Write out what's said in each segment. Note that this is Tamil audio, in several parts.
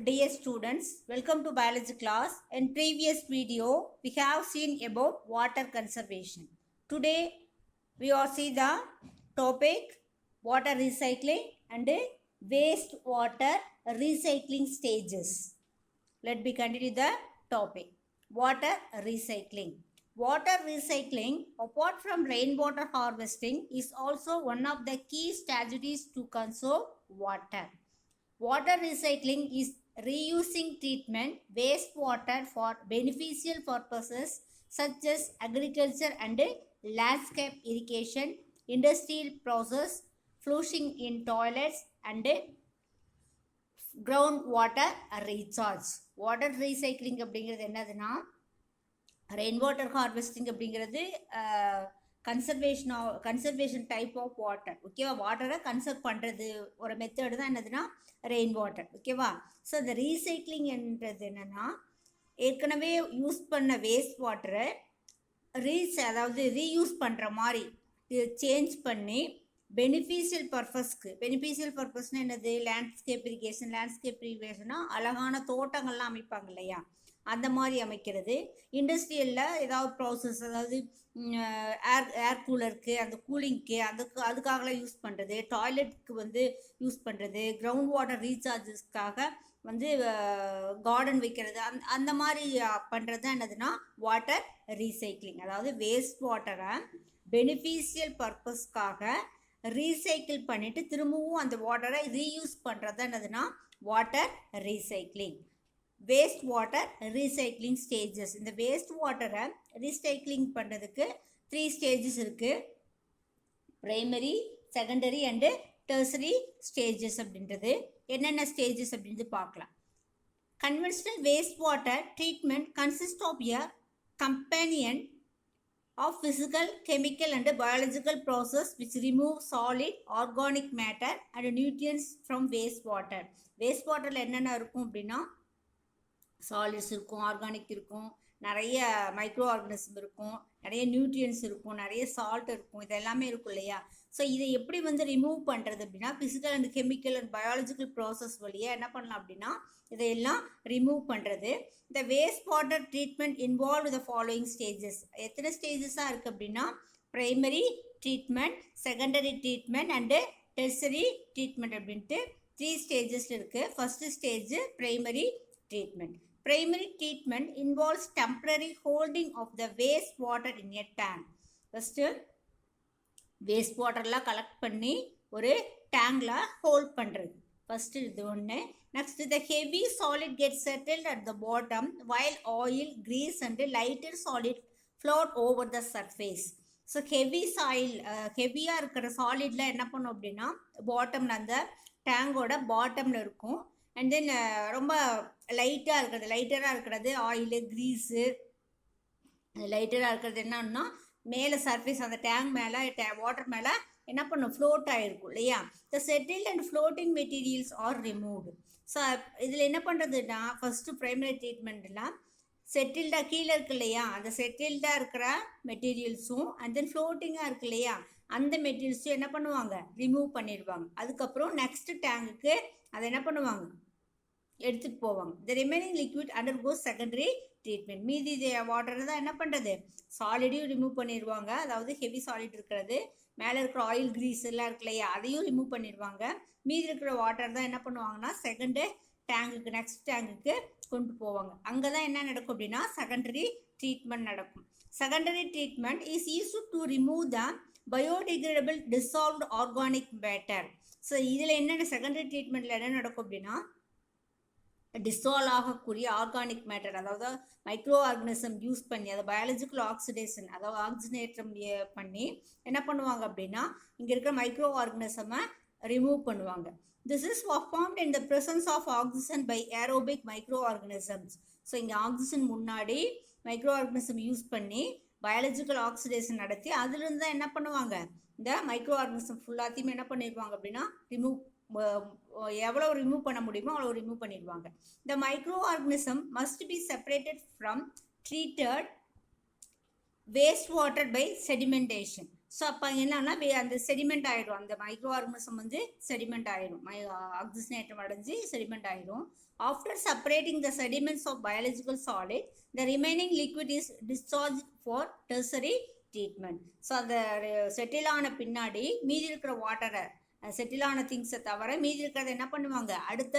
Dear students, welcome to biology class. In previous video, we have seen about water conservation. Today, we will see the topic water recycling and waste water recycling stages. Let me continue the topic. Water recycling. Water recycling, apart from rainwater harvesting, is also one of the key strategies to conserve water. Water recycling is reusing treatment wastewater for beneficial purposes such as agriculture and landscape irrigation, industrial process, flushing in toilets and groundwater recharge. Water recycling அப்படிங்கிறது என்னதுன்னா ரெயின் வாட்டர் ஹார்வெஸ்டிங் அப்படிங்கிறது கன்சர்வேஷன் டைப் ஆஃப் வாட்டர். ஓகேவா, வாட்டரை கன்சர்வ் பண்ணுறது ஒரு மெத்தடு தான் என்னதுன்னா ரெயின் வாட்டர். ஓகேவா, ஸோ இந்த ரீசைக்ளிங்ன்றது என்னென்னா ஏற்கனவே யூஸ் பண்ண வேஸ்ட் வாட்டரை அதாவது ரீயூஸ் பண்ணுற மாதிரி சேஞ்ச் பண்ணி பெனிஃபிஷியல் பர்பஸ்னு என்னது, லேண்ட்ஸ்கேப் இரிகேஷன்னா அழகான தோட்டங்கள்லாம் அமைப்பாங்க இல்லையா, அந்த மாதிரி அமைக்கிறது. இண்டஸ்ட்ரியலில் ஏதாவது ப்ராசஸ், அதாவது ஏர் கூலருக்கு, அந்த கூலிங்க்கு, அதுக்காகலாம் யூஸ் பண்ணுறது, டாய்லெட்டுக்கு யூஸ் பண்ணுறது, கிரவுண்ட் வாட்டர் ரீசார்ஜஸ்க்காக கார்டன் வைக்கிறது, அந்த மாதிரி பண்ணுறது தான் என்னதுன்னா வாட்டர் ரீசைக்ளிங். அதாவது வேஸ்ட் வாட்டரை பெனிஃபிஷியல் பர்பஸ்க்காக ரீசைக்கிள் பண்ணிவிட்டு திரும்பவும் அந்த வாட்டரை ரீயூஸ் பண்ணுறது தான் என்னதுன்னா water recycling. Waste water recycling stages. இந்த வேஸ்ட் வாட்டரை ரீசைக்ளிங் பண்ணுறதுக்கு 3 ஸ்டேஜஸ் இருக்குது. Primary, secondary and tertiary stages அப்படின்றது என்னென்ன ஸ்டேஜஸ் அப்படின்றது பார்க்கலாம். Conventional waste water treatment consist of a companion of physical, chemical and biological process which remove solid organic matter and nutrients from wastewater. Wastewaterல என்னென்ன இருக்கும் அப்படின்னா சாலிட்ஸ் இருக்கும், ஆர்கானிக் இருக்கும், நிறைய மைக்ரோ ஆர்கனிசம் இருக்கும், நிறைய நியூட்ரியன்ஸ் இருக்கும், நிறைய சால்ட் இருக்கும், இது எல்லாமே இருக்கும் இல்லையா. ஸோ இதை எப்படி ரிமூவ் பண்ணுறது அப்படின்னா physical and chemical and biological process வழியாக என்ன பண்ணலாம் அப்படின்னா இதையெல்லாம் ரிமூவ் பண்ணுறது. இந்த waste water treatment involve the following stages. எத்தனை ஸ்டேஜஸாக இருக்குது அப்படின்னா primary treatment, secondary treatment and tertiary treatment அப்படின்ட்டு 3 ஸ்டேஜஸ் இருக்குது. First stage primary treatment. Primary treatment involves temporary holding of the waste water in a tank. First, waste waterலாம் கலெக்ட் பண்ணி ஒரு டேங்கில் ஹோல்ட் பண்ணுறது. ஃபஸ்ட்டு இது ஒன்று. Next, the heavy solid gets settled at the bottom while oil, grease and lighter solid float over the surface. So ஹெவியாக இருக்கிற சாலிடில் என்ன பண்ணும் அப்படின்னா பாட்டமில், அந்த டேங்கோட பாட்டமில் இருக்கும். அண்ட் தென் ரொம்ப லைட்டராக இருக்கிறது ஆயிலு, க்ரீஸு. லைட்டராக இருக்கிறது என்னன்னா மேலே சர்ஃபேஸ், அந்த டேங்க் மேலே, வாட்டர் மேலே என்ன பண்ணும், ஃப்ளோட் ஆகிருக்கும் இல்லையா. The settled and floating materials are removed. So இதில் என்ன பண்ணுறதுன்னா ஃபஸ்ட்டு ப்ரைமரி ட்ரீட்மெண்ட்டில் செட்டில்டாக கீழே இருக்கு இல்லையா, அந்த செட்டில்டாக இருக்கிற மெட்டீரியல்ஸும் அண்ட் தென் ஃப்ளோட்டிங்காக இருக்கு இல்லையா, அந்த மெட்டீரியல்ஸும் என்ன பண்ணுவாங்க, ரிமூவ் பண்ணிடுவாங்க. அதுக்கப்புறம் நெக்ஸ்ட்டு டேங்குக்கு அதை என்ன பண்ணுவாங்க, எடுத்துகிட்டு போவாங்க. த remaining liquid undergoes secondary treatment. மீதி வாட்டரை தான் என்ன பண்ணுறது, சாலிடையும் ரிமூவ் பண்ணிடுவாங்க. அதாவது ஹெவி சாலிட் இருக்கிறது, மேலே இருக்கிற ஆயில், க்ரீஸ் எல்லாம் இருக்கு இல்லையா, அதையும் ரிமூவ் பண்ணிடுவாங்க. மீதி இருக்கிற வாட்டர் தான் என்ன பண்ணுவாங்கன்னா செகண்டு டேங்குக்கு, நெக்ஸ்ட் டேங்குக்கு கொண்டு போவாங்க. அங்கே தான் என்ன நடக்கும் அப்படின்னா செகண்டரி ட்ரீட்மெண்ட் நடக்கும். Secondary treatment is used to remove the biodegradable dissolved organic matter. So இதில் என்னென்ன செகண்டரி ட்ரீட்மெண்ட்டில் என்ன நடக்கும் அப்படின்னா டிசால்வ் ஆகக்கூடிய ஆர்கானிக் மேட்டர், அதாவது மைக்ரோ ஆர்கனிசம் யூஸ் பண்ணி அதை பயாலஜிக்கல் ஆக்சிடேஷன், அதாவது ஆக்சிஜனேற்றம் பண்ணி என்ன பண்ணுவாங்க அப்படின்னா இங்கே இருக்கிற மைக்ரோ ஆர்கனிசமை ரிமூவ் பண்ணுவாங்க. This is performed in the presence of oxygen by aerobic micro organisms. So இங்கே ஆக்சிஜன் முன்னாடி மைக்ரோ ஆர்கனிசம் யூஸ் பண்ணி பயாலஜிக்கல் ஆக்சிடேஷன் நடத்தி அதிலிருந்து தான் என்ன பண்ணுவாங்க, இந்த மைக்ரோ ஆர்கனிசம் ஃபுல்லாத்தையுமே என்ன பண்ணிடுவாங்க அப்படின்னா எவ்வளோ ரிமூவ் பண்ண முடியுமோ அவ்வளோ ரிமூவ் பண்ணிடுவாங்க. The micro organism must be separated from treated waste water by sedimentation. So அப்போ என்னன்னா அந்த செடிமெண்ட் ஆகிடும், அந்த மைக்ரோ ஆர்கனிசம் வந்து செடிமெண்ட் ஆகிடும், ஆக்சிஜனேற்றம் அடைஞ்சு செடிமெண்ட் ஆகிடும். After separating the sediments of biological solid the remaining liquid is discharge for tertiary treatment. So அந்த செட்டில் ஆன பின்னாடி மீதி இருக்கிற வாட்டரை, செட்டில் ஆன திங்ஸை தவிர மீதி இருக்கிறத என்ன பண்ணுவாங்க, அடுத்த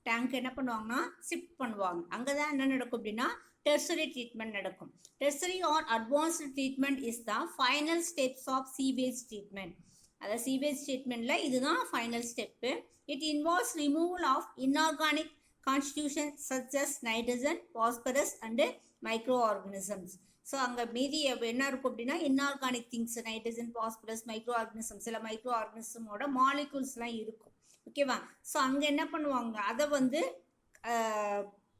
டேங்க் என்ன பண்ணுவாங்கன்னா ஷிஃப்ட் பண்ணுவாங்க. அங்கே தான் என்ன நடக்கும் அப்படின்னா tertiary treatment நடக்கும். Tertiary or advanced treatment is the final steps of sewage treatment. அதாவது sewage treatmentல இதுதான் final step. It involves removal of inorganic constituents such as nitrogen, phosphorus and microorganisms. So அங்கே மீதி என்ன இருக்கும் அப்படின்னா inorganic things, nitrogen, phosphorus, micro organism, சில மைக்ரோ ஆர்கனிசமோட மாலிகூல்ஸ்லாம் இருக்கும். ஓகேவா? ஸோ அங்கே என்ன பண்ணுவாங்க, அதை வந்து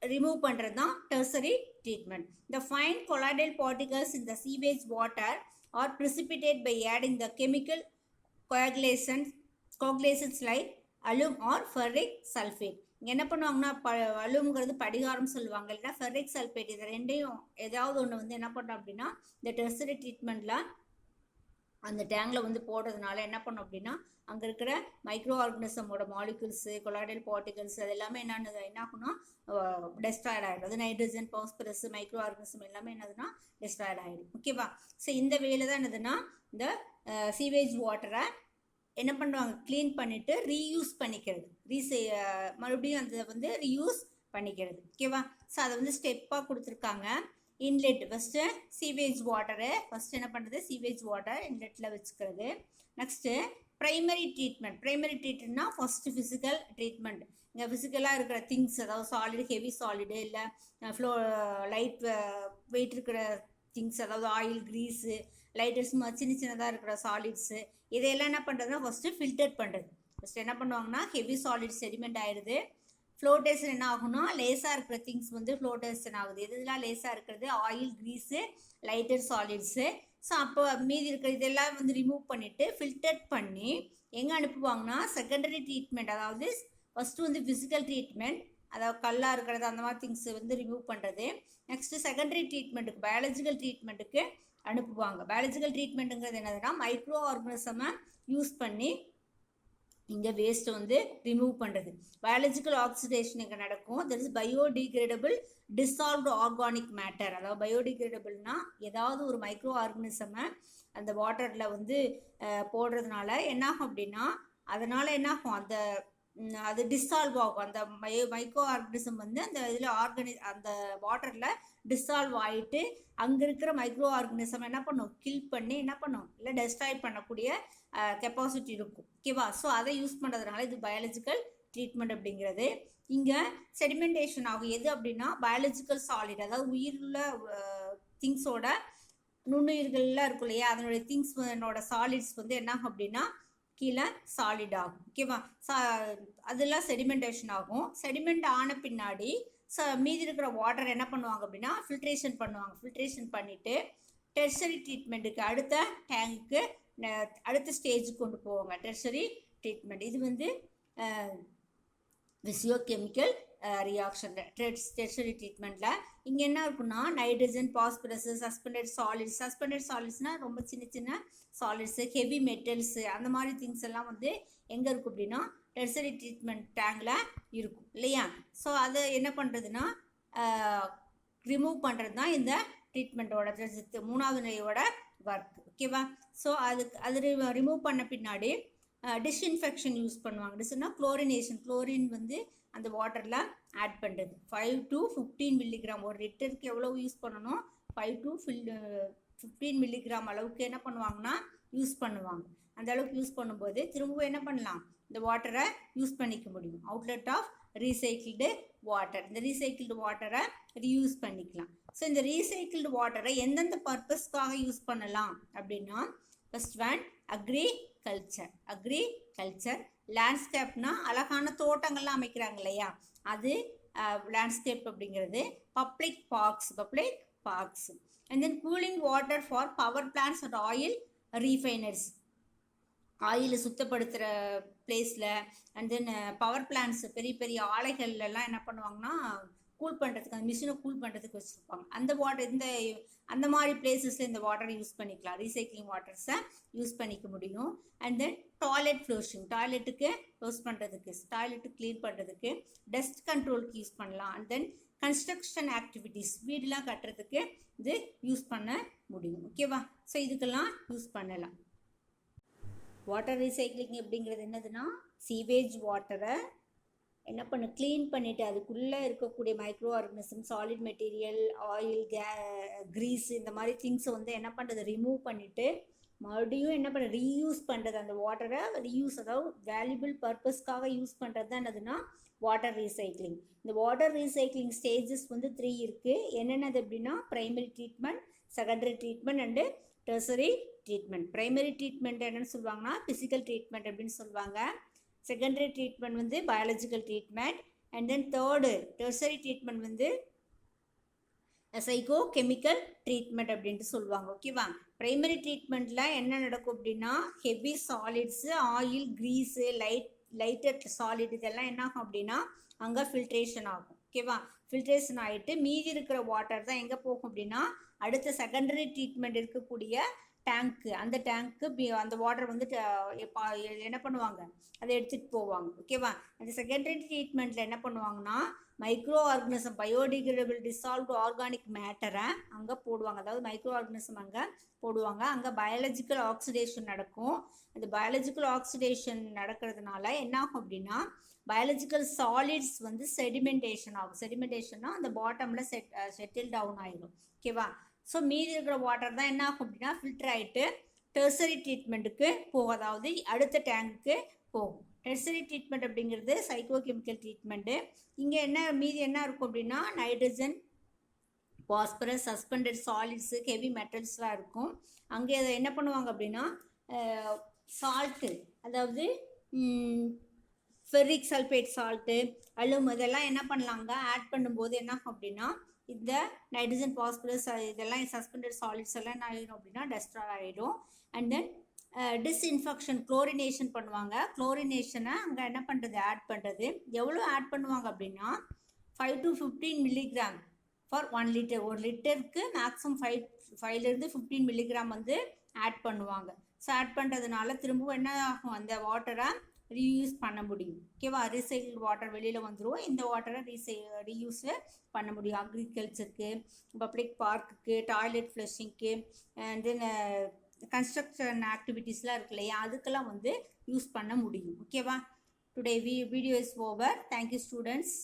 ரிமூவ் பண்ணுறது தான் tertiary treatment. The fine colloidal particles in the sewage water are precipitate by adding the chemical coagulations like alum or ferric sulfate. இங்கே என்ன பண்ணுவாங்கன்னா அலும்ங்கிறது படிகாரம் சொல்லுவாங்க, இல்லைன்னா ஃபெர்ரிக் சல்ஃபேட், இது ரெண்டையும் ஏதாவது ஒன்று வந்து என்ன பண்ணோம் அப்படின்னா இந்த டெர்சரி ட்ரீட்மெண்ட்டில் அந்த டேங்கில் வந்து போடுறதுனால என்ன பண்ணோம் அப்படின்னா அங்கே இருக்கிற மைக்ரோ ஆர்கனிசமோட மாலிகுல்ஸு, கொலாய்டல் பார்ட்டிகல்ஸ் அது எல்லாமே என்ன ஆகும்னா டெஸ்ட்ராய்ட் ஆகிடும். அது நைட்ரஜன், பாஸ்பரஸ், மைக்ரோ ஆர்கனிசம் எல்லாமே என்னதுன்னா டெஸ்ட்ராய்ட் ஆகிடும். ஓகேவா? ஸோ இந்த வேலை தான் என்னதுன்னா இந்த சீவேஜ் வாட்டரை என்ன பண்ணுவாங்க, க்ளீன் பண்ணிவிட்டு ரீயூஸ் பண்ணிக்கிறது, மறுபடியும் அதை வந்து ரீயூஸ் பண்ணிக்கிறது. ஓகேவா? ஸோ அதை வந்து ஸ்டெப்பாக கொடுத்துருக்காங்க. Inlet first sewage water first என்ன பண்ணுறது, சீவேஜ் வாட்டர் இன்லெட்டில் வச்சுக்கிறது. Next primary treatment. ப்ரைமரி ட்ரீட்மெண்ட்னா ஃபஸ்ட்டு ஃபிசிக்கல் ட்ரீட்மெண்ட். இங்கே ஃபிசிக்கலாக இருக்கிற திங்ஸ், அதாவது சாலிடு, ஹெவி சாலிடு, இல்லை லைட் வெயிட் இருக்கிற திங்ஸ், அதாவது ஆயில், க்ரீஸு, லைட்டர்ஸ், சின்னதாக இருக்கிற சாலிட்ஸு, இதையெல்லாம் என்ன பண்ணுறதுன்னா ஃபஸ்ட்டு ஃபில்டர் பண்ணுறது. ஃபஸ்ட்டு என்ன பண்ணுவாங்கன்னா ஹெவி சாலிட் செடிமெண்ட் ஆகிடுது. ஃப்ளோட்டேஷன் என்ன ஆகும்னா லேஸாக இருக்கிற திங்ஸ் வந்து ஃப்ளோட்டேஷன் ஆகுது. இதெல்லாம் லேஸாக இருக்கிறது oil, Greece, lighter, solids. So அப்போ மீதி இருக்கிற இதெல்லாம் வந்து ரிமூவ் பண்ணிவிட்டு ஃபில்டர் பண்ணி எங்கே அனுப்புவாங்கன்னா செகண்டரி ட்ரீட்மெண்ட். அதாவது ஃபஸ்ட்டு வந்து ஃபிசிக்கல் ட்ரீட்மெண்ட், அதாவது கல்லாக இருக்கிறது அந்த மாதிரி திங்ஸ் வந்து ரிமூவ் பண்ணுறது. நெக்ஸ்ட்டு செகண்டரி ட்ரீட்மெண்ட்டுக்கு, பயாலஜிக்கல் ட்ரீட்மெண்ட்டுக்கு அனுப்புவாங்க. பயாலஜிக்கல் ட்ரீட்மெண்ட்டுங்கிறது என்னதுன்னா மைக்ரோ ஆர்கனிசமை யூஸ் பண்ணி இங்கே வேஸ்ட்டை வந்து ரிமூவ் பண்ணுறது. பயாலஜிக்கல் ஆக்சிடேஷன் இங்கே நடக்கும். That is biodegradable dissolved organic matter. அதாவது பயோடிகிரேடபிள்னா ஏதாவது ஒரு மைக்ரோ ஆர்கனிசமை அந்த வாட்டரில் வந்து போடுறதுனால என்னாகும் அப்படின்னா அதனால் என்னாகும், அது டிசால்வ் ஆகும். அந்த மைக்ரோ ஆர்கனிசம் வந்து அந்த இதில் அந்த வாட்டரில் டிசால்வ் ஆகிட்டு அங்கே இருக்கிற மைக்ரோ ஆர்கனிசம் என்ன பண்ணும், கில் பண்ணி என்ன பண்ணும், இல்லை டெஸ்ட்ராய் பண்ணக்கூடிய கெப்பாசிட்டி இருக்கும். ஓகேவா? ஸோ அதை யூஸ் பண்ணுறதுனால இது பயாலஜிக்கல் ட்ரீட்மெண்ட் அப்படிங்கிறது. இங்கே செடிமெண்டேஷன் ஆகும். எது அப்படின்னா பயாலஜிக்கல் சாலிட், அதாவது உயிருள்ள திங்ஸோட நுண்ணுயிர்கள்லாம் இருக்கும் இல்லையா, அதனுடைய திங்ஸோட சாலிட்ஸ் வந்து என்னாகும் அப்படின்னா கீழே சாலிட் ஆகும். ஓகேவா? அதெல்லாம் செடிமெண்டேஷன் ஆகும். செடிமெண்ட் ஆன பின்னாடி மீதி இருக்கிற வாட்டர் என்ன பண்ணுவாங்க அப்படின்னா ஃபில்ட்ரேஷன் பண்ணுவாங்க. ஃபில்ட்ரேஷன் பண்ணிவிட்டு டெர்சரி ட்ரீட்மெண்ட்டுக்கு அடுத்த டேங்க்கு அடுத்த ஸ்டேஜுக்கு கொண்டு போவாங்க. டெர்சரி ட்ரீட்மெண்ட் இது வந்து ஃபிசியோகெமிக்கல் ரியாக்ஷன். டெர்சரி ட்ரீட்மெண்ட்டில் இங்கே என்ன இருக்குன்னா நைட்ரஜன், பாஸ்பரஸ், சஸ்பெண்டட் சாலிட்ஸ்னால் ரொம்ப சின்ன சின்ன சாலிட்ஸு, ஹெவி மெட்டல்ஸு, அந்த மாதிரி திங்ஸ் எல்லாம் வந்து எங்கே இருக்கும் அப்படின்னா டெர்சரி ட்ரீட்மெண்ட் டேங்கில் இருக்கும் இல்லையா. ஸோ அதை என்ன பண்ணுறதுன்னா ரிமூவ் பண்ணுறது தான் இந்த ட்ரீட்மெண்ட்டோட மூணாவது நிலையோட ஒர்க். ஓகேவா? ஸோ அது ரிமூவ் பண்ண பின்னாடி டிஸ்இன்ஃபெக்ஷன் யூஸ் பண்ணுவாங்க. டிஸ்னா குளோரினேஷன். குளோரின் வந்து அந்த வாட்டரில் ஆட் பண்ணுறது. 5 to 15 மில்லிகிராம், ஒரு லிட்டருக்கு எவ்வளோ யூஸ் பண்ணணும், 5 to 15 மில்லிகிராம் அளவுக்கு என்ன பண்ணுவாங்கன்னா யூஸ் பண்ணுவாங்க. அந்த அளவுக்கு யூஸ் பண்ணும்போது திரும்பவும் என்ன பண்ணலாம், இந்த வாட்டரை யூஸ் பண்ணிக்க முடியும். Outlet of recycled water. இந்த ரீசைக்கிள்டு வாட்டரை ரீயூஸ் பண்ணிக்கலாம். ஸோ இந்த ரீசைக்கிள்டு வாட்டரை எந்தெந்த பர்பஸ்க்காக யூஸ் பண்ணலாம் அப்படின்னா ஃபர்ஸ்ட் ஒன் அக்ரிகல்ச்சர். லேண்ட்ஸ்கேப்னா அழகான தோட்டங்கள்லாம் அமைக்கிறாங்க இல்லையா, அது லேண்ட்ஸ்கேப் அப்படிங்கிறது. Public parks and then cooling water for power plants and oil refiners. ஆயிலை சுத்தப்படுத்துகிற பிளேஸில் அண்ட் தென் பவர் பிளான்ட்ஸ், பெரிய பெரிய ஆலைகள்லாம் என்ன பண்ணுவாங்கன்னா கூல் பண்ணுறதுக்கு அந்த மிஷினை கூல் பண்ணுறதுக்கு வச்சுருப்பாங்க. அந்த வாட்டர் அந்த மாதிரி பிளேசஸில் இந்த வாட்டரை யூஸ் பண்ணிக்கலாம். ரீசைக்ளிங் வாட்டர்ஸை யூஸ் பண்ணிக்க முடியும். அண்ட் தென் டாய்லெட் ஃப்ளோஷிங், டாய்லெட்டுக்கு க்ளோஸ் பண்ணுறதுக்கு, டாய்லெட்டு க்ளீன் பண்ணுறதுக்கு, டஸ்ட் கண்ட்ரோலுக்கு யூஸ் பண்ணலாம். அண்ட் தென் கன்ஸ்ட்ரக்ஷன் ஆக்டிவிட்டீஸ், வீடெலாம் கட்டுறதுக்கு இது யூஸ் பண்ண முடியும். ஓகேவா? ஸோ இதுக்கெல்லாம் யூஸ் பண்ணலாம். வாட்டர் ரீசைக்ளிங் அப்படிங்கிறது என்னதுன்னா, சீவேஜ் வாட்டரை என்ன பண்ண க்ளீன் பண்ணிவிட்டு அதுக்குள்ளே இருக்கக்கூடிய micro organism, solid material, oil, grease இந்த மாதிரி திங்ஸை வந்து என்ன பண்ணுறது, ரிமூவ் பண்ணிவிட்டு மறுபடியும் என்ன பண்ண ரீயூஸ் பண்ணுறது. அந்த வாட்டரை ரீயூஸ், அதாவது வேல்யூபிள் பர்பஸ்க்காக யூஸ் பண்ணுறது தான் என்னதுன்னா வாட்டர் ரீசைக்ளிங். இந்த வாட்டர் ரீசைக்ளிங் ஸ்டேஜஸ் வந்து 3 இருக்குது. என்னென்னது அப்படின்னா primary treatment, secondary treatment and tertiary treatment. Primary treatment என்னென்னு சொல்லுவாங்கன்னா ஃபிசிக்கல் ட்ரீட்மெண்ட் அப்படின்னு சொல்லுவாங்க. செகண்டரி ட்ரீட்மெண்ட் வந்து biological treatment. And then third tertiary treatment வந்து சைக்கோ கெமிக்கல் ட்ரீட்மெண்ட் அப்படின்ட்டு சொல்லுவாங்க. ஓகேவா? ப்ரைமரி ட்ரீட்மெண்ட்டில் என்ன நடக்கும் அப்படின்னா heavy solids, oil, Greece, lighter solid இதெல்லாம் என்ன ஆகும் அப்படின்னா அங்கே ஃபில்ட்ரேஷன் ஆகும். ஓகேவா? ஃபில்ட்ரேஷன் ஆகிட்டு மீதி இருக்கிற வாட்டர் தான் எங்கே போகும் அப்படின்னா அடுத்த செகண்டரி ட்ரீட்மெண்ட் இருக்கக்கூடிய டேங்க்கு, அந்த டேங்க்கு அந்த வாட்டர் வந்து என்ன பண்ணுவாங்க, அதை எடுத்துகிட்டு போவாங்க. ஓகேவா? அந்த செகண்டரி ட்ரீட்மெண்ட்டில் என்ன பண்ணுவாங்கன்னா micro organism, biodegradable dissolved organic மேட்டரை அங்கே போடுவாங்க. அதாவது மைக்ரோ ஆர்கனிசம் அங்கே போடுவாங்க. அங்கே பயாலஜிக்கல் ஆக்சிடேஷன் நடக்கும். அந்த பயாலஜிக்கல் ஆக்சிடேஷன் நடக்கிறதுனால என்ன ஆகும் அப்படின்னா பயாலஜிக்கல் சாலிட்ஸ் வந்து செடிமெண்டேஷன் ஆகும். செடிமெண்டேஷன்னா அந்த பாட்டமில் செட்டில் டவுன் ஆகிடும். ஓகேவா? ஸோ மீதி இருக்கிற வாட்டர் தான் என்ன ஆகும் அப்படின்னா ஃபில்டர் ஆகிட்டு டெர்சரி ட்ரீட்மெண்ட்டுக்கு போகும், அதாவது அடுத்த டேங்க்கு போகும். டெர்சரி ட்ரீட்மெண்ட் அப்படிங்கிறது சைக்கோ கெமிக்கல் ட்ரீட்மெண்ட்டு. இங்கே மீதி என்ன இருக்கும் அப்படின்னா nitrogen, phosphorus, suspended solids, heavy மெட்டல்ஸ்லாம் இருக்கும். அங்கே அதை என்ன பண்ணுவாங்க அப்படின்னா சால்ட்டு, அதாவது ஃபெர்ரிக் சல்ஃபேட் சால்ட்டு, இதெல்லாம் என்ன பண்ணலாங்க ஆட் பண்ணும்போது என்ன ஆகும் அப்படின்னா இந்த நைட்ரஜன், பாஸ்பரஸ் இதெல்லாம் சஸ்பெண்டட் சாலிட்ஸ் எல்லாம் என்ன ஆகிடும் அப்படின்னா டெஸ்ட்ராய் ஆகிடும். அண்ட் தென் டிஸ்இன்ஃபெக்ஷன், குளோரினேஷன் பண்ணுவாங்க. குளோரினேஷனை அங்கே என்ன பண்ணுறது ஆட் பண்ணுறது. எவ்வளோ ஆட் பண்ணுவாங்க அப்படின்னா 5 to 15 milligram ஃபார் 1 liter. 1 லிட்டருக்கு மேக்ஸிமம் 5 to 15 milligram வந்து ஆட் பண்ணுவாங்க. ஸோ ஆட் பண்ணுறதுனால திரும்பவும் என்ன ஆகும், அந்த வாட்டரை ரீயூஸ் பண்ண முடியும். ஓகேவா? ரீசைக்கிள் வாட்டர் வெளியில் வந்துடும். இந்த வாட்டரை ரீயூஸ் பண்ண முடியும். அக்ரிகல்ச்சருக்கு, பப்ளிக் பார்க்குக்கு, டாய்லெட் ஃப்ளஷிங்க்கு, அண்ட் தென் கன்ஸ்ட்ரக்ஷன் ஆக்டிவிட்டீஸ்லாம் இருக்கு இல்லையா, அதுக்கெல்லாம் வந்து யூஸ் பண்ண முடியும். ஓகேவா? Today video is over. Thank you students.